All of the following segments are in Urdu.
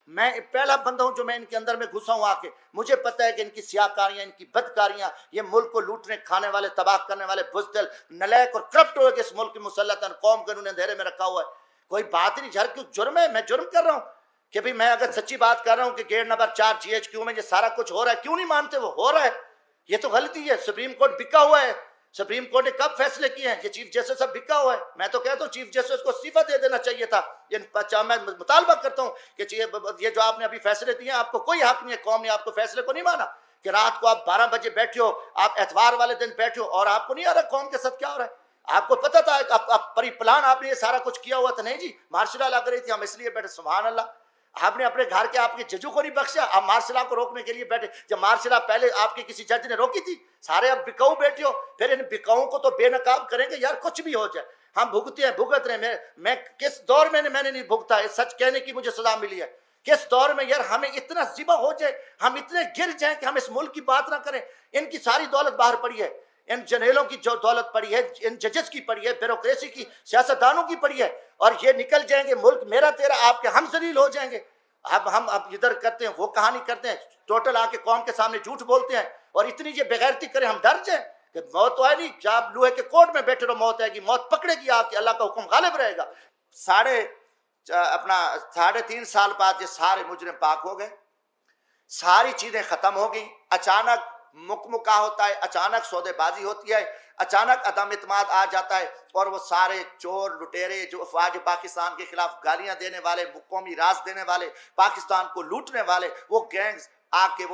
میں پہلا بندہ ہوں جو میں ان کے اندر میں گھسا ہوں آ کے. مجھے پتہ ہے کہ ان کی سیاہکاریاں، ان کی بدکاریاں، یہ ملک کو لوٹنے کھانے والے، تباہ کرنے والے بزدل، نلیک اور کرپٹ ہوئے کہ اس ملک کی مسلطن قوم کو انہوں نے اندھیرے میں رکھا ہوا ہے. کوئی بات نہیں، جھر کیوں جرم ہے؟ میں جرم کر رہا ہوں کہ بھئی میں اگر سچی بات کر رہا ہوں کہ گیٹ نمبر 4 GHQ میں یہ سارا کچھ ہو رہا ہے، کیوں نہیں مانتے؟ وہ ہو رہا ہے، یہ تو غلطی ہے. سپریم کورٹ بکا ہوا ہے. سپریم کورٹ نے کب فیصلے کیے ہیں؟ یہ چیف جسٹس سب بکا ہوا ہے. میں تو کہتا ہوں چیف جسٹس کو استعفیٰ دے دینا چاہیے تھا. میں مطالبہ کرتا ہوں کہ یہ جو آپ نے ابھی فیصلے دیے ہیں، آپ کو کوئی حق نہیں ہے، قوم نے آپ کو فیصلے کو نہیں مانا کہ رات کو آپ 12 بجے بیٹھے ہو، آپ اتوار والے دن بیٹھے ہو اور آپ کو نہیں آ رہا قوم کے ساتھ کیا ہو رہا ہے. آپ کو پتہ تھا، پری پلان آپ نے یہ سارا کچھ کیا ہوا تھا. نہیں جی، مارشل لا لگ رہی تھی، ہم اس لیے بیٹھے. سبحان اللہ، آپ نے اپنے گھر کے آپ کے ججوں کو نہیں بخشا، آپ مارشل کو روکنے کے لیے بیٹھے. جب مارشل پہلے آپ کے کسی جج نے روکی تھی. سارے اب بکاؤ بیٹھے ہو، پھر ان بکاؤں کو تو بے نقاب کریں گے. یار کچھ بھی ہو جائے، ہم بھگتے ہیں، بھگت رہے ہیں. میں کس دور میں نے نہیں بھگتا ہے، سچ کہنے کی مجھے سزا ملی ہے. کس دور میں یار ہمیں اتنا ذبح ہو جائے، ہم اتنے گر جائیں کہ ہم اس ملک کی بات نہ کریں. ان کی ساری دولت باہر پڑی ہے، ان جنرلوں کی جو دولت پڑی ہے، ان ججز کی پڑی ہے، بیوروکریسی کی، سیاستدانوں کی پڑی ہے، اور یہ نکل جائیں گے. ملک میرا تیرا آپ کے ہم ذلیل ہو جائیں گے. اب ہم ادھر کرتے ہیں، وہ کہانی کرتے ہیں، ٹوٹل آ کے قوم کے سامنے جھوٹ بولتے ہیں اور اتنی یہ بغیرتی کریں. ہم ڈر جائیں کہ موت تو ہے نہیں، جب آپ لوہے کے کوٹ میں بیٹھے رہو موت آئے گی، موت پکڑے گی آ کے، اللہ کا حکم غالب رہے گا. ساڑھے 3 سال بعد یہ سارے مجرم پاک ہو گئے، ساری چیزیں ختم ہو گئیں. اچانک مکمکا ہوتا ہے، اچانک سودے بازی ہوتی ہے، اچانک عدم اعتماد آ جاتا ہے، اور وہ سارے چور لٹیرے جو افواج پاکستان کے خلاف گالیاں دینے والے، قومی راز دینے والے، پاکستان کو لوٹنے والے، وہ گینگز آ کے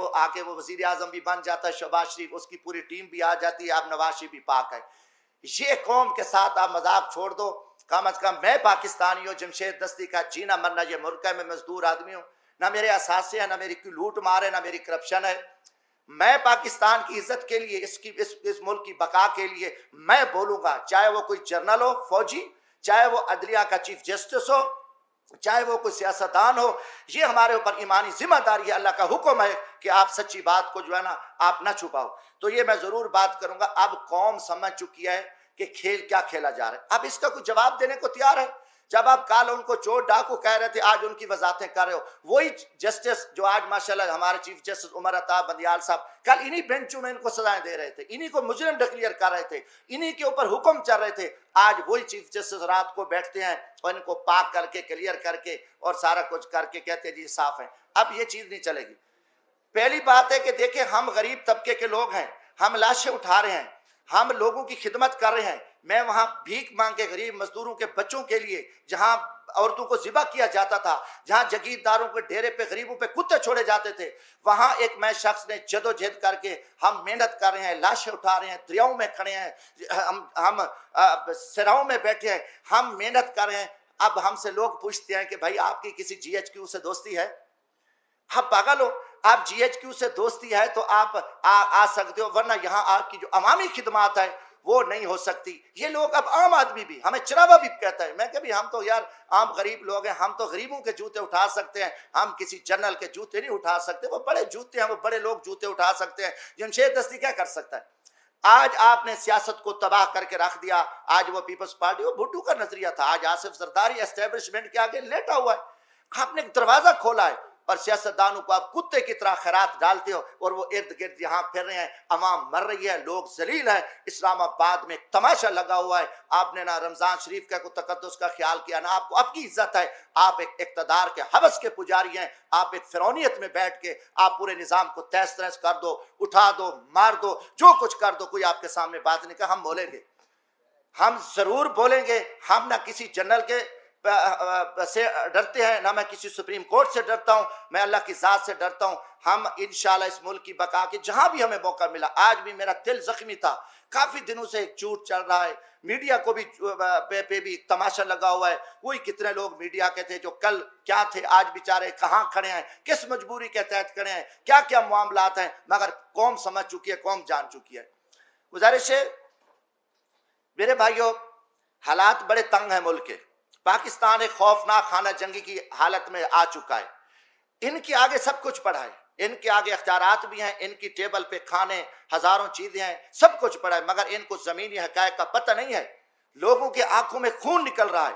وہ وزیر اعظم بھی بن جاتا ہے شہباز شریف، اس کی پوری ٹیم بھی آ جاتی ہے، اب نواز شریف بھی پاک ہے. یہ قوم کے ساتھ آپ مذاق چھوڑ دو. کم از کم میں پاکستانی ہوں، جمشید دستی کا جینا مرنا یہ ملک ہے، میں مزدور آدمی ہوں، نہ میرے اثاثے ہیں، نہ میری کوئی لوٹ مار ہے، نہ میری کرپشن ہے. میں پاکستان کی عزت کے لیے، اس ملک کی بقا کے لیے میں بولوں گا، چاہے وہ کوئی جنرل ہو، فوجی، چاہے وہ عدلیہ کا چیف جسٹس ہو، چاہے وہ کوئی سیاستدان ہو. یہ ہمارے اوپر ایمانی ذمہ داری ہے، اللہ کا حکم ہے کہ آپ سچی بات کو جو ہے نا آپ نہ چھپاؤ. تو یہ میں ضرور بات کروں گا. اب قوم سمجھ چکی ہے کہ کھیل کیا کھیلا جا رہا ہے. اب اس کا کوئی جواب دینے کو تیار ہے. جب آپ کل ان کو چور ڈاکو کہہ رہے تھے، آج ان کی وضاحتیں کر رہے ہو. وہی جسٹس جو آج ماشاءاللہ ہمارے چیف جسٹس عمر عطا بندیال صاحب کل انہی بینچوں میں ان کو سزائیں دے رہے تھے، انہی کو مجرم ڈکلیئر کر رہے تھے، انہی کے اوپر حکم چل رہے تھے. آج وہی چیف جسٹس رات کو بیٹھتے ہیں اور ان کو پاک کر کے، کلیئر کر کے اور سارا کچھ کر کے کہتے ہیں جی صاف ہیں. اب یہ چیز نہیں چلے گی. پہلی بات ہے کہ دیکھیں ہم غریب طبقے کے لوگ ہیں، ہم لاشیں اٹھا رہے ہیں، ہم لوگوں کی خدمت کر رہے ہیں. میں وہاں بھیک مانگ کے غریب مزدوروں کے بچوں کے لیے، جہاں عورتوں کو ذبح کیا جاتا تھا، جہاں جگیرداروں کے ڈیرے پہ غریبوں پہ کتے چھوڑے جاتے تھے، وہاں ایک میں شخص نے جدوجہد کر کے ہم محنت کر رہے ہیں، لاشیں اٹھا رہے ہیں، دریاؤں میں کھڑے ہیں، ہم سراؤں میں بیٹھے ہیں، ہم محنت کر رہے ہیں. اب ہم سے لوگ پوچھتے ہیں کہ بھائی آپ کی کسی GHQ سے دوستی ہے؟ آپ پاگل ہو؟ آپ GHQ سے دوستی ہے تو آپ آ سکتے ہو، ورنہ یہاں آپ کی جو عوامی خدمات ہے وہ نہیں ہو سکتی. یہ لوگ اب عام آدمی بھی ہمیں چراوا بھی کہتا ہے. میں کہ بھی ہم تو یار عام غریب لوگ ہیں، ہم تو غریبوں کے جوتے اٹھا سکتے ہیں، ہم کسی جنرل کے جوتے نہیں اٹھا سکتے. وہ بڑے جوتے ہیں، وہ بڑے لوگ جوتے اٹھا سکتے ہیں. جمشید دستی کیا کر سکتا ہے؟ آج آپ نے سیاست کو تباہ کر کے رکھ دیا. آج وہ پیپلز پارٹی، وہ بھٹو کا نظریہ تھا، آج آصف زرداری اسٹیبلشمنٹ کے آگے لیٹا ہوا ہے. آپ نے ایک دروازہ کھولا ہے اور سیاستدانوں کو آپ کتے کی طرح خیرات ڈالتے ہو، اور وہ ارد گرد یہاں پھر رہے ہیں. عوام مر رہی ہے، لوگ ذلیل ہیں. اسلام آباد میں ایک تماشا لگا ہوا ہے. آپ نے نہ رمضان شریف کا کوئی تقدس کا خیال کیا، نہ آپ کو آپ کی عزت ہے. آپ ایک اقتدار کے ہوس کے پجاری ہیں. آپ ایک فرعونیت میں بیٹھ کے آپ پورے نظام کو تہس نہس کر دو، اٹھا دو، مار دو، جو کچھ کر دو. کوئی آپ کے سامنے بات نہیں کہا. ہم بولیں گے، ہم ضرور بولیں گے. ہم نہ کسی جنرل کے سے ڈرتے ہیں، نہ میں کسی سپریم کورٹ سے ڈرتا ہوں، میں اللہ کی ذات سے ڈرتا ہوں. ہم انشاءاللہ اس ملک کی بقا کے جہاں بھی ہمیں موقع ملا. آج بھی میرا دل زخمی تھا، کافی دنوں سے ایک جھوٹ چل رہا ہے، میڈیا کو بھی پہ بھی تماشا لگا ہوا ہے. وہی کتنے لوگ میڈیا کے تھے جو کل کیا تھے، آج بیچارے کہاں کھڑے ہیں، کس مجبوری کے تحت کھڑے ہیں، کیا کیا معاملات ہیں. مگر قوم سمجھ چکی ہے، قوم جان چکی ہے. گزارش ہے میرے بھائیوں، حالات بڑے تنگ ہیں ملک کے. پاکستان ایک خوفناک خانہ جنگی کی حالت میں آ چکا ہے. ان کے آگے سب کچھ پڑا ہے، ان کے آگے اختیارات بھی ہیں، ان کی ٹیبل پہ کھانے ہزاروں چیزیں ہیں، سب کچھ پڑا ہے، مگر ان کو زمینی حقائق کا پتہ نہیں ہے. لوگوں کے آنکھوں میں خون نکل رہا ہے.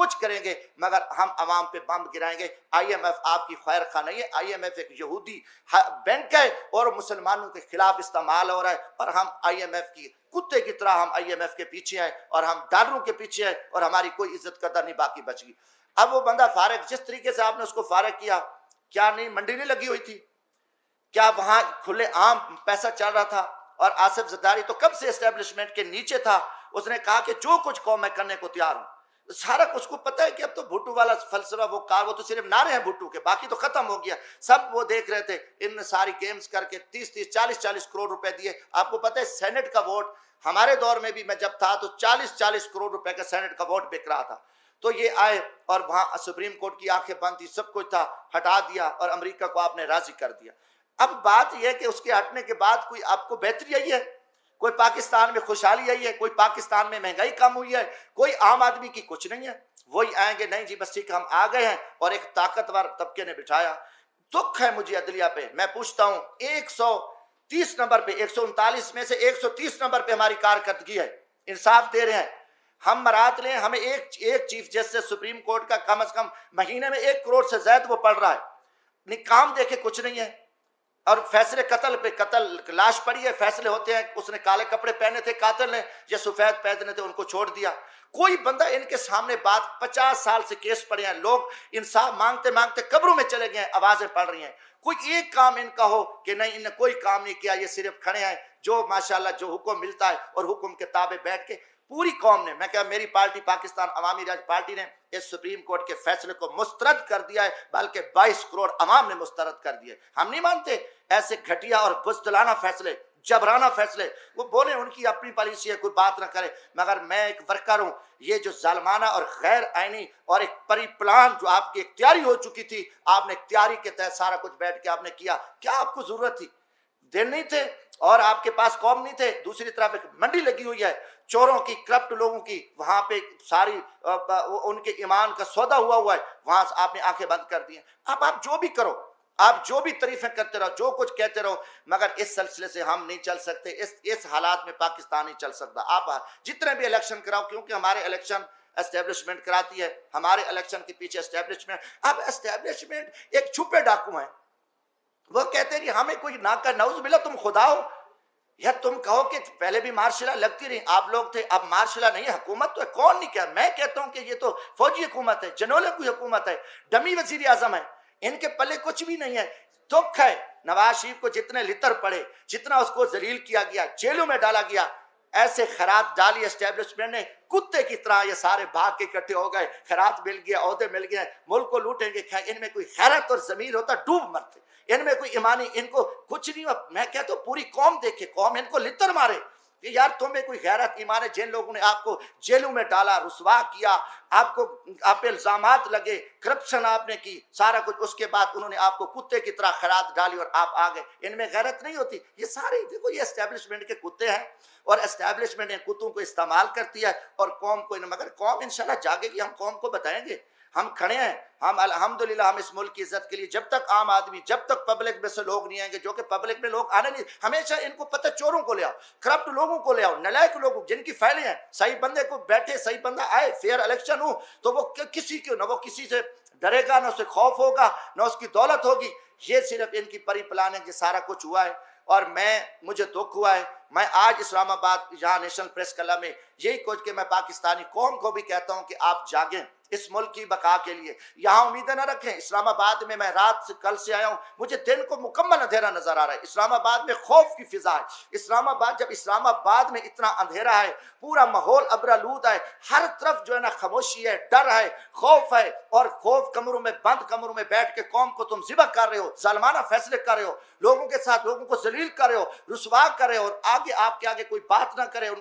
کچھ کریں گے مگر ہم عوام پہ بم گرائیں گے۔ آئی ایم ایف آپ کی خیر خواہ نہیں ہے، آئی ایم ایف ایک یہودی بینک ہے اور مسلمانوں کے خلاف استعمال ہو رہا ہے، اور ہم آئی ایم ایف کی کتے کی طرح ہم آئی ایم ایف کے پیچھے ہیں اور ہم ڈالروں کے پیچھے ہیں، اور ہماری کوئی عزت قدر نہیں باقی بچ گئی۔ اب وہ بندہ فارغ، جس طریقے سے آپ نے اس کو فارغ کیا، کیا نہیں منڈی نہیں لگی ہوئی تھی؟ کیا وہاں کھلے عام پیسہ چل رہا تھا؟ اور آصف زرداری تو کب سے اسٹیبلشمنٹ کے نیچے تھا، اس نے کہا کہ جو کچھ قوم میں کرنے کو تیار ہوں۔ سارا کچھ کو پتہ ہے کہ اب تو بھٹو والا فلسفہ وہ تو صرف نعرے ہیں بھٹو کے، باقی تو ختم ہو گیا۔ سب وہ دیکھ رہے تھے، ان نے ساری گیمز کر کے 30 40 کروڑ روپے دیے۔ آپ کو پتہ ہے سینٹ کا ووٹ ہمارے دور میں بھی میں جب تھا تو 40 کروڑ روپے کا سینٹ کا ووٹ بک رہا تھا۔ تو یہ آئے اور وہاں سپریم کورٹ کی آنکھیں بند تھی، سب کچھ تھا، ہٹا دیا اور امریکہ کو آپ نے راضی کر دیا۔ اب بات یہ ہے کہ اس کے ہٹنے کے بعد کوئی آپ کو بہتری آئی ہے؟ کوئی پاکستان میں خوشحالی آئی ہے؟ کوئی پاکستان میں مہنگائی کم ہوئی ہے؟ کوئی عام آدمی کی کچھ نہیں ہے۔ وہی آئیں گے، نہیں جی بس ٹھیک ہم آ گئے ہیں، اور ایک طاقتور طبقے نے بٹھایا۔ دکھ ہے مجھے عدلیہ پہ، میں پوچھتا ہوں 130 نمبر پہ، 139 میں سے 130 نمبر پہ ہماری کارکردگی ہے، انصاف دے رہے ہیں۔ ہم مرات لیں، ہمیں ایک چیف جسٹس سپریم کورٹ کا کم از کم مہینے میں 1 کروڑ سے زائد وہ پڑ رہا ہے، نہیں کام دیکھے کچھ نہیں ہے۔ اور فیصلے قتل پہ قتل، لاش پڑی ہے، فیصلے ہوتے ہیں، اس نے کالے کپڑے پہنے تھے قاتل نے یا سفید پہنے تھے، ان کو چھوڑ دیا۔ کوئی بندہ ان کے سامنے بات 50 سال سے کیس پڑے ہیں، لوگ انصاف مانگتے مانگتے قبروں میں چلے گئے ہیں، آوازیں پڑ رہی ہیں، کوئی ایک کام ان کا ہو کہ نہیں ان نے کوئی کام نہیں کیا، یہ صرف کھڑے ہیں جو ماشاءاللہ جو حکم ملتا ہے اور حکم کے تابع بیٹھ کے پوری قوم نے، میں کہا میری پارٹی پاکستان عوامی راج پارٹی نے اس سپریم کورٹ کے فیصلے کو مسترد کر دیا ہے، بلکہ 22 کروڑ عوام نے مسترد کر دیا ہے۔ ہم نہیں مانتے ایسے گھٹیا اور بزدلانہ فیصلے، جبرانہ فیصلے، وہ بولیں ان کی اپنی پالیسی ہے، کوئی بات نہ کرے، مگر میں ایک ورکر ہوں۔ یہ جو ظالمانہ اور غیر آئینی اور ایک پری پلان جو آپ کی اختیاری ہو چکی تھی، آپ نے اختیاری کے تحت سارا کچھ بیٹھ کے آپ نے کیا، کیا آپ کو ضرورت تھی؟ دن نہیں تھے اور آپ کے پاس قوم نہیں تھے۔ دوسری طرف ایک منڈی لگی ہوئی ہے چوروں کی، کرپٹ لوگوں کی، وہاں پہ ساری ان کے ایمان کا سودا ہوا ہے، وہاں سے آپ نے آنکھیں بند کر دی ہیں۔ اب آپ جو بھی کرو، آپ جو بھی تعریفیں کرتے رہو، جو کچھ کہتے رہو، مگر اس سلسلے سے ہم نہیں چل سکتے، اس حالات میں پاکستان نہیں چل سکتا۔ آپ جتنے بھی الیکشن کراؤ، کیونکہ ہمارے الیکشن اسٹیبلشمنٹ کراتی ہے، ہمارے الیکشن کے پیچھے اسٹیبلشمنٹ، اب اسٹیبلشمنٹ ایک چھپے ڈاکو ہیں، وہ کہتے ہیں ہمیں کوئی نعوذ باللہ تم خدا ہو، یا تم کہو کہ پہلے بھی مارشلہ لگتی رہی، آپ لوگ تھے، اب مارشلہ نہیں ہے، حکومت تو ہے، کون نہیں کہا؟ میں کہتا ہوں کہ یہ تو فوجی حکومت ہے، جنولے کی حکومت ہے، ڈمی وزیر اعظم ہے، ان کے پلے کچھ بھی نہیں ہے۔ دکھ ہے نواز شریف کو جتنے لتر پڑے، جتنا اس کو ذلیل کیا گیا، جیلوں میں ڈالا گیا، ایسے خیرات ڈالی اسٹیبلشمنٹ نے، کتے کی طرح یہ سارے بھاگ کے اکٹھے ہو گئے، خیرات مل گیا، عہدے مل گئے، ملک کو لوٹیں گے۔ ان میں کوئی خیرت اور ضمیر ہوتا ڈوب مرتے، ان میں کوئی ایمانی، ان کو کچھ نہیں۔ میں کہتا ہوں پوری قوم دیکھے، قوم ان کو لتر مارے کہ یار تمہیں کوئی غیرت ایمان ہے؟ جن لوگوں نے آپ کو جیلوں میں ڈالا، رسوا کیا، آپ پہ الزامات لگے، کرپشن آپ نے کی، سارا کچھ، اس کے بعد انہوں نے آپ کو کتے کی طرح خیرات ڈالی اور آپ آ گئے، ان میں غیرت نہیں ہوتی؟ یہ سارے دیکھو یہ اسٹیبلشمنٹ کے کتے ہیں، اور اسٹیبلشمنٹ ان کتوں کو استعمال کرتی ہے اور قوم کو، مگر قوم انشاءاللہ جاگے گی، ہم قوم کو بتائیں گے، ہم کھڑے ہیں، ہم الحمدللہ ہم اس ملک کی عزت کے لیے، جب تک عام آدمی، جب تک پبلک میں سے لوگ نہیں آئیں گے، جو کہ پبلک میں لوگ آنے نہیں، ہمیشہ ان کو پتہ چوروں کو لے آؤ، کرپٹ لوگوں کو لے آؤ، نالائق لوگوں جن کی فائلیں ہیں، صحیح بندے کو بیٹھے، صحیح بندہ آئے، فیئر الیکشن ہو تو وہ کسی کو نہ وہ کسی سے ڈرے گا، نہ اسے خوف ہوگا، نہ اس کی دولت ہوگی۔ یہ صرف ان کی پری پلاننگ یہ سارا کچھ ہوا ہے، اور مجھے دکھ ہوا ہے۔ میں آج اسلام آباد یہاں نیشنل پریس کلب میں یہی کچھ کہ میں پاکستانی قوم کو بھی کہتا ہوں کہ آپ جاگیں اس ملک کی بقا کے لیے، یہاں امیدیں نہ رکھیں۔ اسلام آباد میں رات سے کل سے آیا ہوں، مجھے دن کو مکمل اندھیرا نظر آ رہا ہے، اسلام آباد میں خوف کی فضا ہے۔ اسلام آباد، جب اسلام آباد میں اتنا اندھیرا ہے، پورا ماحول ابرآلود ہے، ہر طرف جو ہے نا خاموشی ہے، ڈر ہے، خوف ہے، اور خوف کمروں میں بند کمروں میں بیٹھ کے قوم کو تم ذبح کر رہے ہو، ظالمانہ فیصلے کر رہے ہو، لوگوں کے ساتھ لوگوں کو ذلیل کر رہے ہو، رسوا کر رہے ہو، اور آگے آپ کے آگے کوئی بات نہ کرے، ان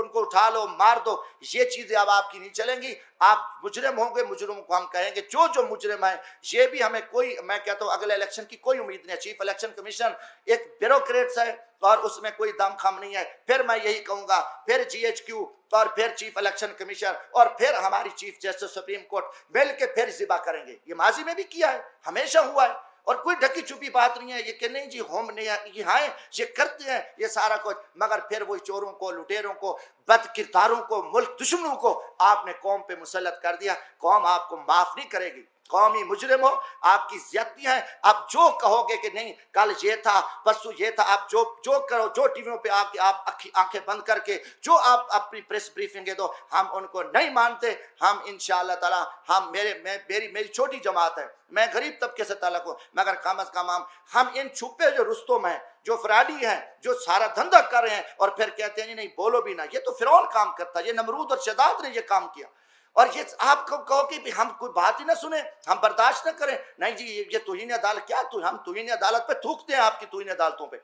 کو اٹھا لو، مار دو، یہ چیزیں اب آپ کی نہیں چلیں گی۔ آپ مجرم ہوں گے، مجرموں کو ہم کہیں گے جو مجرم ہیں، یہ بھی ہمیں کوئی، میں کہتا ہوں اگلے الیکشن کی کوئی امید نہیں ہے۔ چیف الیکشن کمیشن ایک بیوروکریٹس ہے اور اس میں کوئی دم خم نہیں ہے۔ پھر میں یہی کہوں گا، پھر جی ایچ کیو اور پھر چیف الیکشن کمیشن اور پھر ہماری چیف جسٹس سپریم کورٹ مل کے پھر ذبح کریں گے۔ یہ ماضی میں بھی کیا ہے، ہمیشہ ہوا ہے، اور کوئی ڈھکی چھپی بات نہیں ہے یہ کہ نہیں جی ہم نہیں یہ ہیں یہ کرتے ہیں یہ سارا کچھ، مگر پھر وہی چوروں کو، لٹیروں کو، بد کرداروں کو، ملک دشمنوں کو آپ نے قوم پہ مسلط کر دیا۔ قوم آپ کو معاف نہیں کرے گی، قومی مجرم ہو، آپ کی زیادتی ہیں۔ آپ جو کہو گے کہ نہیں کل یہ تھا پرسوں یہ تھا، آپ جو کرو، جو ٹی ویوں پہ آپ آنکھیں بند کر کے جو آپ اپنی پریس بریفنگیں دو، ہم ان کو نہیں مانتے۔ ہم انشاءاللہ تعالی میری چھوٹی جماعت ہے، میں غریب طبقے سے تعلق ہوں، مگر کم از کم ہم ان چھپے جو رستم ہیں، جو فراڈی ہیں، جو سارا دھندہ کر رہے ہیں اور پھر کہتے ہیں نہیں بولو بھی نہ، یہ تو فرعون کام کرتا، یہ نمرود اور شداد نے یہ کام کیا۔ اور یہ آپ کو کہو کہ ہم کوئی بات ہی نہ سنیں، ہم برداشت نہ کریں، نہیں جی یہ توہین عدالت کیا، ہم توہین عدالت پہ تھوکتے ہیں، آپ کی توہین عدالتوں پہ۔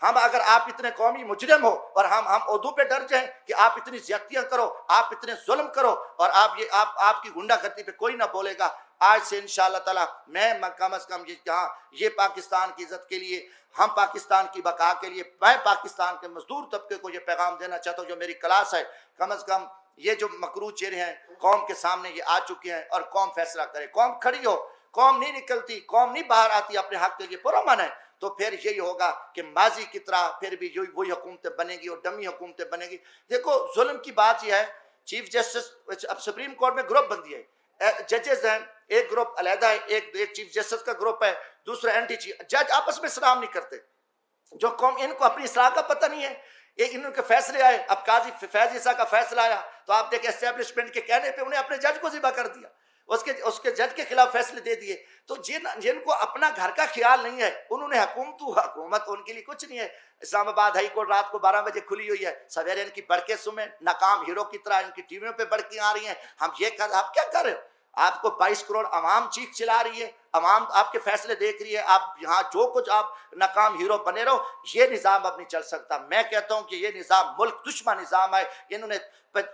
ہم اگر آپ اتنے قومی مجرم ہو اور ہم عہدوں پہ ڈر جائیں کہ آپ اتنی زیادتیاں کرو، آپ اتنے ظلم کرو، اور آپ کی غنڈہ گردی پہ کوئی نہ بولے گا، آج سے انشاءاللہ تعالی میں کم از کم یہ پاکستان کی عزت کے لیے، ہم پاکستان کی بقا کے لیے، میں پاکستان کے مزدور طبقے کو یہ پیغام دینا چاہتا ہوں، جو میری کلاس ہے، کم از کم یہ جو مکروہ چہرے ہیں قوم کے سامنے یہ آ چکے ہیں، اور قوم فیصلہ کرے، قوم کھڑی ہو، قوم نہیں نکلتی، قوم نہیں باہر آتی اپنے حق کے لیے پرامن ہے، تو پھر یہی ہوگا کہ ماضی کی طرح پھر بھی وہی حکومتیں بنے گی اور ڈمی حکومتیں بنے گی۔ دیکھو ظلم کی بات یہ ہے، چیف جسٹس اب سپریم کورٹ میں گروپ بندی ہے، ججز ہیں، ایک گروپ علیحدہ ہے، ایک چیف جسٹس کا گروپ ہے، دوسرا اینٹی چیف، جج آپس میں سلام نہیں کرتے، جو قوم ان کو اپنی اصلاح کا پتہ نہیں ہے، یہ ان کے فیصلے آئے، اب قاضی فیض عیسیٰ کا فیصلہ آیا تو آپ دیکھیں اسٹیبلشمنٹ کے کہنے پہ انہیں اپنے جج کو ذبح کر دیا، اس کے جج کے خلاف فیصلے دے دیے۔ تو جن کو اپنا گھر کا خیال نہیں ہے، انہوں نے حکومت ان کے لیے کچھ نہیں ہے۔ اسلام آباد ہائی کورٹ رات کو 12 بجے کھلی ہوئی ہے، سویرے ان کی بڑکیں سنیں، ناکام ہیرو کی طرح ان کی ٹی ویوں پہ بڑکیں آ رہی ہیں، ہم یہ آپ کیا کر رہے ہو؟ آپ کو 22 کروڑ عوام چیخ چلا رہی ہے، عوام آپ کے فیصلے دیکھ رہی ہے، آپ یہاں جو کچھ آپ ناکام ہیرو بنے رہو، یہ نظام اب نہیں چل سکتا۔ میں کہتا ہوں کہ یہ نظام ملک دشمن نظام ہے، انہوں نے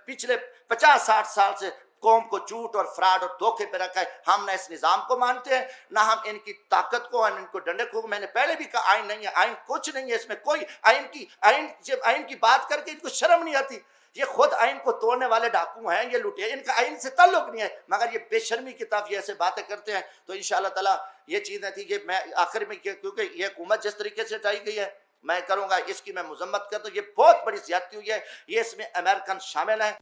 پچھلے 50-60 سال سے قوم کو جھوٹ اور فراڈ اور دھوکے پہ رکھا ہے۔ ہم نہ اس نظام کو مانتے ہیں، نہ ہم ان کی طاقت کو، ان کو ڈنڈے کو۔ میں نے پہلے بھی کہا آئین نہیں ہے، آئین کچھ نہیں ہے، اس میں کوئی آئین کی بات کر کے ان کو شرم نہیں آتی۔ یہ خود آئین کو توڑنے والے ڈاکو ہیں، یہ لٹے، ان کا آئین سے تعلق نہیں ہے، مگر یہ بے شرمی کی طرف یہ ایسے باتیں کرتے ہیں۔ تو انشاءاللہ تعالیٰ یہ چیزیں تھی، یہ میں آخر میں کیونکہ یہ حکومت جس طریقے سے ہٹائی گئی ہے میں کروں گا، اس کی میں مذمت کرتا ہوں، یہ بہت بڑی زیادتی ہوئی ہے، یہ اس میں امریکن شامل ہیں۔